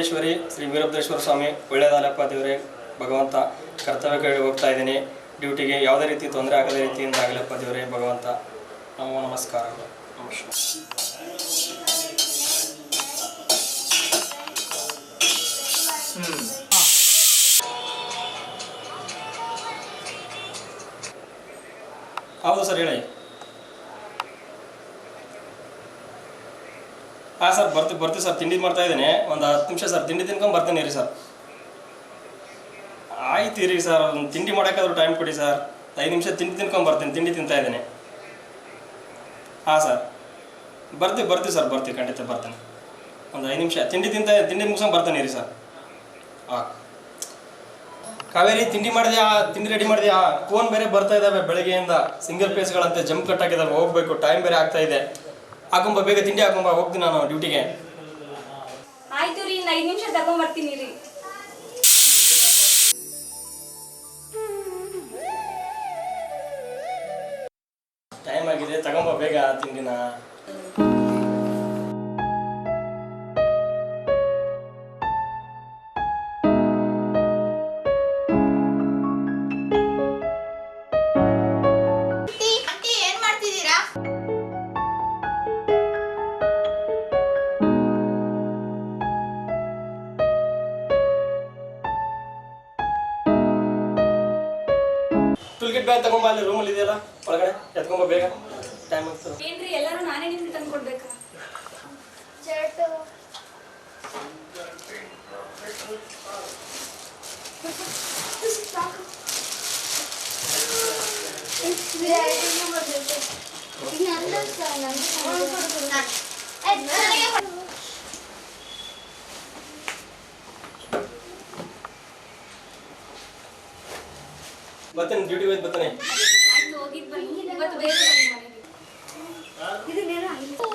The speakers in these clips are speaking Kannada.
ಚಾಮುಂಡೇಶ್ವರಿ ಶ್ರೀ ವೀರಭದ್ರೇಶ್ವರ ಸ್ವಾಮಿ ಒಳ್ಳೆಯದಾಲಪ್ಪ ದೇವರೇ ಭಗವಂತ ಕರ್ತವ್ಯ ಕೈ ಹೋಗ್ತಾ ಇದ್ದೀನಿ ಡ್ಯೂಟಿಗೆ ಯಾವುದೇ ರೀತಿ ತೊಂದರೆ ಆಗದ ರೀತಿಯಿಂದ ಆಗಲಪ್ಪ ದೇವರೇ ಭಗವಂತ ನಮೋ ನಮಸ್ಕಾರಗಳು ಹೌದು ಸರ್ ಹೇಳಿ ಹಾಂ ಸರ್ ಬರ್ತೀವಿ ಸರ್ ತಿಂಡಿ ಮಾಡ್ತಾ ಇದ್ದೀನಿ ಒಂದು 10 ನಿಮಿಷ ಸರ್ ತಿಂಡಿ ತಿನ್ಕೊಂಡು ಬರ್ತೀನಿ ರೀ ಸರ್ ಆಯ್ತು ರೀ ಸರ್ ಒಂದು ತಿಂಡಿ ಮಾಡೋಕ್ಕಾದ್ರೂ ಟೈಮ್ ಕೊಡಿ ಸರ್ 5 ನಿಮಿಷ ತಿಂಡಿ ತಿನ್ಕೊಂಡು ಬರ್ತೀನಿ ತಿಂಡಿ ತಿಂತಾ ಇದ್ದೀನಿ ಹಾಂ ಸರ್ ಬರ್ತೀವಿ ಸರ್ ಖಂಡಿತ ಬರ್ತೀನಿ ಒಂದು 5 ನಿಮಿಷ ತಿಂಡಿ ಮುಗಿಸ್ಕೊಂಡು ಬರ್ತೀನಿ ರೀ ಸರ್ ಹಾಂ ಕಾವೇರಿ ತಿಂಡಿ ಮಾಡಿದ್ಯಾ ತಿಂಡಿ ರೆಡಿ ಮಾಡಿದ್ಯಾ ಫೋನ್ ಬೇರೆ ಬರ್ತಾ ಇದ್ದಾವೆ ಬೆಳಗ್ಗೆಯಿಂದ ಸಿಂಗಲ್ ಪೇಸ್ಗಳಂತೆ ಜಂಪ್ ಕಟ್ ಆಗಿದ್ದಾವೆ ಹೋಗ್ಬೇಕು ಟೈಮ್ ಬೇರೆ ಆಗ್ತಾ ಇದೆ ಹಾಕೊಂಬ ಬೇಗ ತಿಂಡಿ ಹಾಕೊಂಬ ಹೋಗ್ತೀನಿ ನಾನು ಡ್ಯೂಟಿಗೆ ಆಯ್ತು ರೀ 5 ನಿಮಿಷ ತಗೊಂಡ್ಬರ್ತೀನಿ ರೀ ಟೈಮ್ ಆಗಿದೆ ತಗೊಂಬ ಬೇಗ ತಿಂಡಿನ ಟೂಲ್ಕಿಟ್ ಬ್ಯಾಗ್ ತಗೊಂಬ ಅಲ್ಲಿ ರೂಮಲ್ಲಿ ಇದೆಯಲ್ಲ ಒಳಗಡೆ ಎತ್ಕೊಂಬ ಬೇಗ ಟೈಮ್ ಆಗ್ತದೆ ಏನ್ರಿ ಎಲ್ಲರೂ ನಾನೇ ನಿಮ್ಗೆ ತಂದು ಕೊಡ್ಬೇಕಾ ಶರ್ಟ್ ಬರ್ತಾನೆ ಡ್ಯೂಟಿ ಹೋಯ್ತು ಬರ್ತಾನೆ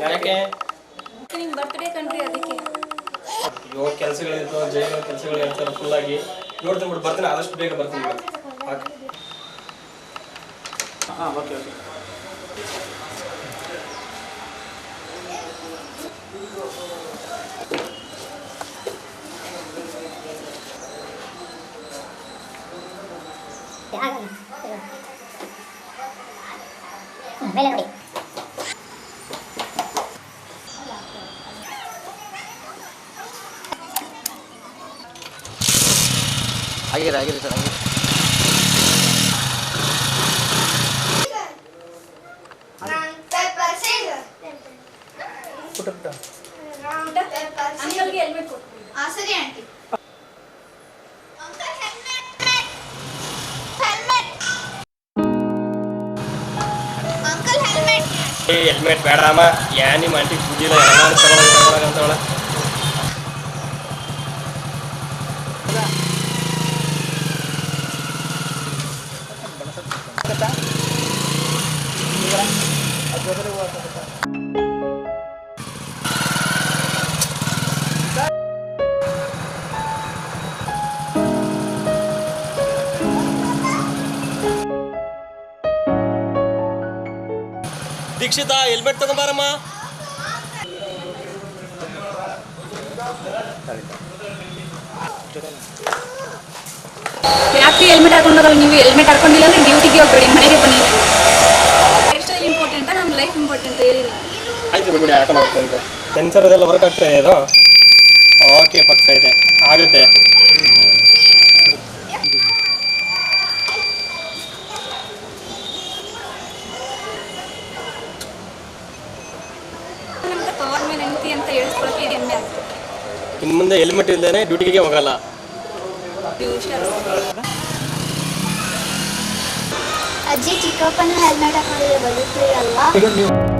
ಯಾಕೆ ನಿಮ್ ಬರ್ತ್ಡೇ ಕಣ್ರಿ ಅದಕ್ಕೆ ಅಯ್ಯೋ ಕೆಲಸಗಳಿರ್ತಾವ ಜೈಲ ಕೆಲಸಗಳು ಇರ್ತಾರೆ ಫುಲ್ ಆಗಿ ನೋಡ್ತೀನಿ ಬಿಟ್ಟು ಬರ್ತೀನಿ ಆದಷ್ಟು ಬೇಗ ಬರ್ತೀನಿ ಹಾಂ ಓಕೆ ಮೇಲೆ ನೋಡಿ ಆಗಿದೆ ಸರ್ ಅಂಕಲ್ಗೆ ಹೆಲ್ಮೆಟ್ ಕೊಟ್ಟು ಸರಿ ಆಂಟಿ ಹೆಲ್ಮೆಟ್ ಬೇಡಮ್ಮ ಯಾನಿ ಮಾಂಟಿ ಬುದ್ಧಿಲ್ಲ ಅಂತವಳ ದೀಕ್ಷಿತಾ ಹೆಲ್ಮೆಟ್ ತಗೊಂಬಾರಮ್ಮ ಯಾಕೆ ಹೆಲ್ಮೆಟ್ ಹಾಕೊಂಡೋಗಲ್ಲ ನೀವು ಹೆಲ್ಮೆಟ್ ಹಾಕೊಂಡಿಲ್ಲ ಅಂದ್ರೆ ಡ್ಯೂಟಿಗೆ ಹೋಗ್ಬೇಡಿ ಮನೆಗೆ ಬನ್ನಿ ಲೈಫ್ ಸ್ಟೈಲ್ ಇಂಪಾರ್ಟೆಂಟಾ ನಮ್ಮ ಲೈಫ್ ಇಂಪಾರ್ಟೆಂಟ್ ಹೇಳಿ ಆಯ್ತು ಬಿಡಿ ಹಾಕೊಂಡು ಹೋಗ್ತಾ ಸೆನ್ಸರ್ ಅದೆಲ್ಲ ವರ್ಕ್ ಆಗ್ತಾ ಇದೆ ಇದು ಓಕೆ ಪಕ್ಕ ಇದೆ ಆಗುತ್ತೆ ಪವರ್ ಮೇಲೆ ಹೆಂಡತಿ ಅಂತ ಹೇಳಿಸ್ಕೊಳಕ್ಕೆ ಹೆಮ್ಮೆ ಆಗ್ತದೆ ಇನ್ನು ಮುಂದೆ ಹೆಲ್ಮೆಟ್ ಇಲ್ಲದೇ ಡ್ಯೂಟಿಗೆ ಹೋಗಲ್ಲ ಅಜ್ಜಿ ಚಿಕ್ಕಪ್ಪನ ಹೆಲ್ಮೆಟ್ ಹಾಕೊಂಡಿದ್ರೆ ಬದುಕ್ತೀರಲ್ವಾ